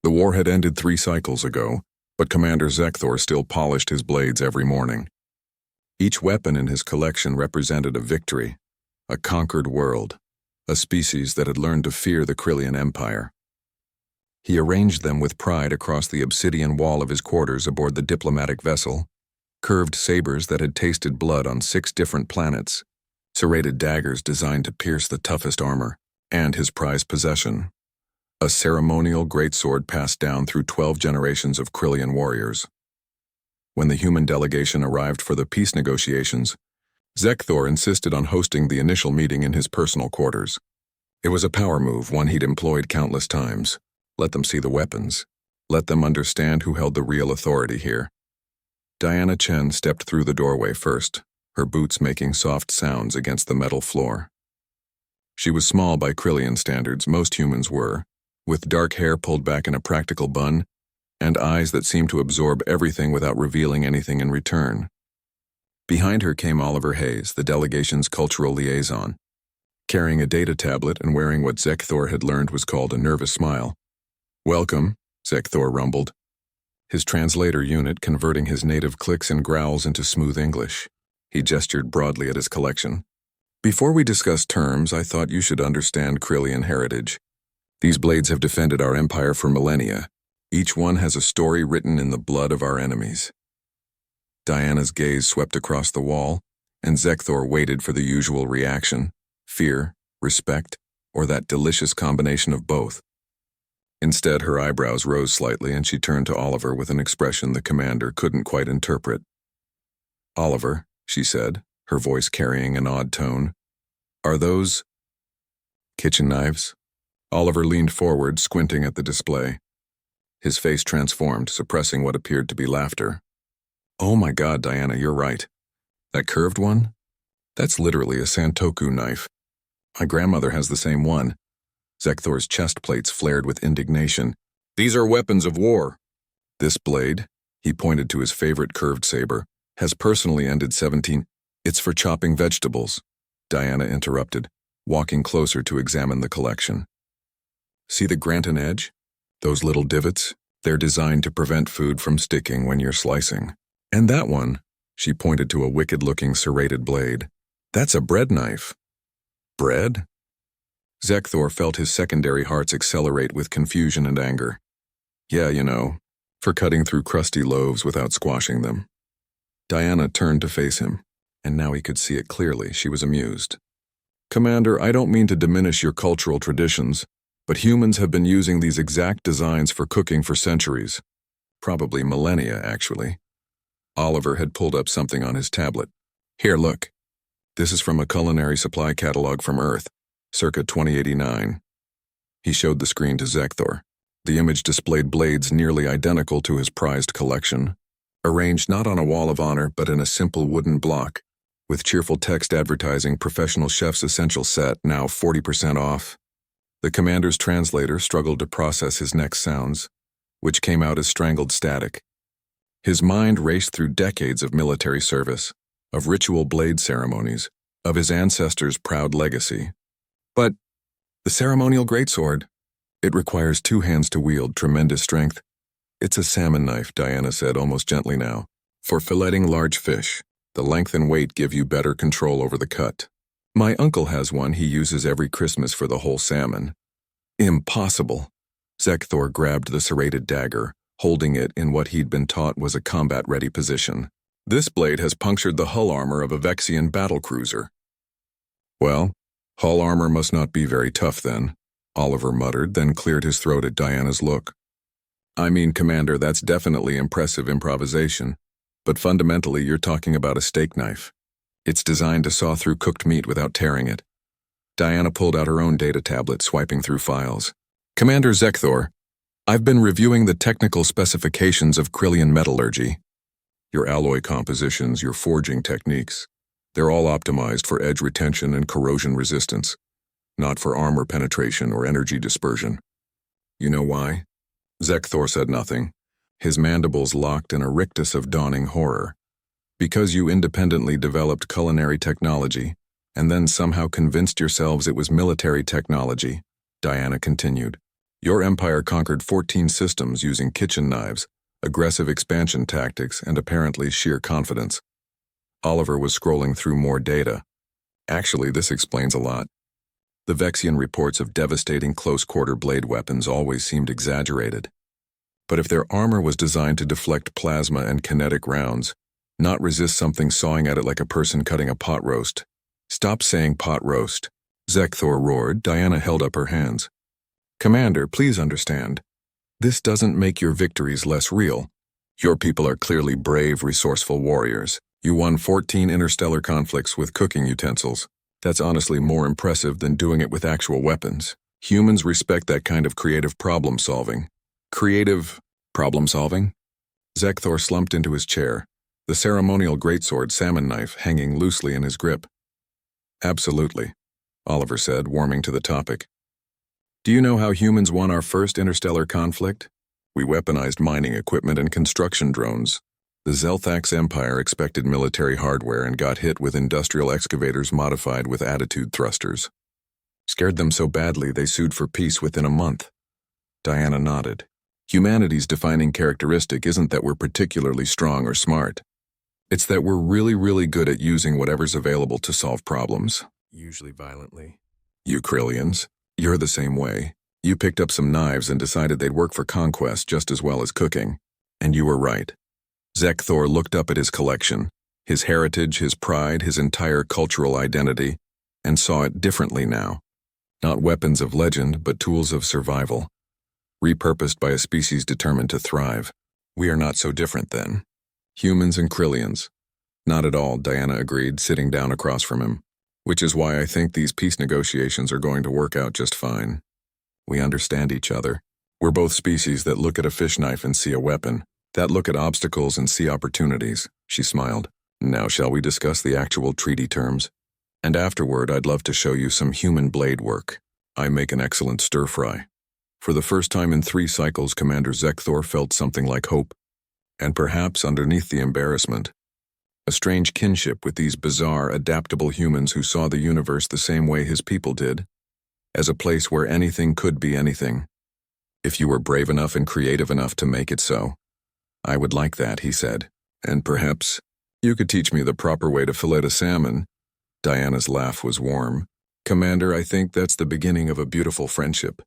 The war had ended 3 cycles ago, but Commander Zekthor still polished his blades every morning. Each weapon in his collection represented a victory, a conquered world, a species that had learned to fear the Krillian Empire. He arranged them with pride across the obsidian wall of his quarters aboard the diplomatic vessel, curved sabers that had tasted blood on 6 different planets, serrated daggers designed to pierce the toughest armor, and his prized possession, a ceremonial greatsword passed down through 12 generations of Krillian warriors. When the human delegation arrived for the peace negotiations, Zekthor insisted on hosting the initial meeting in his personal quarters. It was a power move, one he'd employed countless times. Let them see the weapons. Let them understand who held the real authority here. Diana Chen stepped through the doorway first, her boots making soft sounds against the metal floor. She was small by Krillian standards, most humans were, with dark hair pulled back in a practical bun, and eyes that seemed to absorb everything without revealing anything in return. Behind her came Oliver Hayes, the delegation's cultural liaison, carrying a data tablet and wearing what Zekthor had learned was called a nervous smile. "Welcome," Zekthor rumbled, his translator unit converting his native clicks and growls into smooth English. He gestured broadly at his collection. "Before we discuss terms, I thought you should understand Krillian heritage. These blades have defended our empire for millennia. Each one has a story written in the blood of our enemies." Diana's gaze swept across the wall, and Zekthor waited for the usual reaction: fear, respect, or that delicious combination of both. Instead, her eyebrows rose slightly and she turned to Oliver with an expression the commander couldn't quite interpret. "Oliver," she said, her voice carrying an odd tone, "are those kitchen knives?" Oliver leaned forward, squinting at the display. His face transformed, suppressing what appeared to be laughter. "Oh my God, Diana, you're right. That curved one? That's literally a Santoku knife. My grandmother has the same one." Zekthor's chest plates flared with indignation. "These are weapons of war. This blade," he pointed to his favorite curved saber, "has personally ended 17. It's for chopping vegetables," Diana interrupted, walking closer to examine the collection. "See the Granton edge? Those little divots? They're designed to prevent food from sticking when you're slicing. And that one," she pointed to a wicked-looking serrated blade, "that's a bread knife." "Bread?" Zekthor felt his secondary hearts accelerate with confusion and anger. "Yeah, you know, for cutting through crusty loaves without squashing them." Diana turned to face him, and now he could see it clearly. She was amused. "Commander, I don't mean to diminish your cultural traditions, but humans have been using these exact designs for cooking for centuries. Probably millennia, actually." Oliver had pulled up something on his tablet. "Here, look. This is from a culinary supply catalog from Earth, circa 2089. He showed the screen to Zekthor. The image displayed blades nearly identical to his prized collection, arranged not on a wall of honor but in a simple wooden block, with cheerful text advertising Professional Chef's Essential Set, now 40% off. The commander's translator struggled to process his next sounds, which came out as strangled static. His mind raced through decades of military service, of ritual blade ceremonies, of his ancestors' proud legacy. "But the ceremonial greatsword, it requires 2 hands to wield, tremendous strength." "It's a salmon knife," Diana said almost gently now. "For filleting large fish, the length and weight give you better control over the cut. My uncle has one he uses every Christmas for the whole salmon." "Impossible." Zekthor grabbed the serrated dagger, holding it in what he'd been taught was a combat-ready position. "This blade has punctured the hull armor of a Vexian battlecruiser." "Well, hull armor must not be very tough then," Oliver muttered, then cleared his throat at Diana's look. "I mean, Commander, that's definitely impressive improvisation, but fundamentally you're talking about a steak knife. It's designed to saw through cooked meat without tearing it." Diana pulled out her own data tablet, swiping through files. "Commander Zekthor, I've been reviewing the technical specifications of Krillian metallurgy. Your alloy compositions, your forging techniques, they're all optimized for edge retention and corrosion resistance, not for armor penetration or energy dispersion. You know why?" Zekthor said nothing, his mandibles locked in a rictus of dawning horror. "Because you independently developed culinary technology, and then somehow convinced yourselves it was military technology," Diana continued. Your empire conquered 14 systems using kitchen knives, aggressive expansion tactics, and apparently sheer confidence. Oliver was scrolling through more data. Actually, this explains a lot. The Vexian reports of devastating close-quarter blade weapons always seemed exaggerated. But if their armor was designed to deflect plasma and kinetic rounds, not resist something sawing at it like a person cutting a pot roast. Stop saying pot roast, Zekthor roared. Diana held up her hands. Commander, please understand. This doesn't make your victories less real. Your people are clearly brave, resourceful warriors. You won 14 interstellar conflicts with cooking utensils. That's honestly more impressive than doing it with actual weapons. Humans respect that kind of creative problem-solving. Creative problem-solving? Zekthor slumped into his chair, the ceremonial greatsword salmon knife hanging loosely in his grip. Absolutely, Oliver said, warming to the topic. Do you know how humans won our first interstellar conflict? We weaponized mining equipment and construction drones. The Zelthax Empire expected military hardware and got hit with industrial excavators modified with attitude thrusters. Scared them so badly they sued for peace within a month. Diana nodded. Humanity's defining characteristic isn't that we're particularly strong or smart. It's that we're really, really good at using whatever's available to solve problems. Usually violently. You Krillians, you're the same way. You picked up some knives and decided they'd work for conquest just as well as cooking. And you were right. Zekthor looked up at his collection, his heritage, his pride, his entire cultural identity, and saw it differently now. Not weapons of legend, but tools of survival. Repurposed by a species determined to thrive. We are not so different then. Humans and Krillians. Not at all, Diana agreed, sitting down across from him. Which is why I think these peace negotiations are going to work out just fine. We understand each other. We're both species that look at a fish knife and see a weapon, that look at obstacles and see opportunities. She smiled. Now shall we discuss the actual treaty terms? And afterward, I'd love to show you some human blade work. I make an excellent stir-fry. For the first time in 3 cycles, Commander Zekthor felt something like hope, and perhaps underneath the embarrassment, a strange kinship with these bizarre, adaptable humans who saw the universe the same way his people did, as a place where anything could be anything, if you were brave enough and creative enough to make it so. I would like that, he said, and perhaps you could teach me the proper way to fillet a salmon. Diana's laugh was warm. Commander, I think that's the beginning of a beautiful friendship.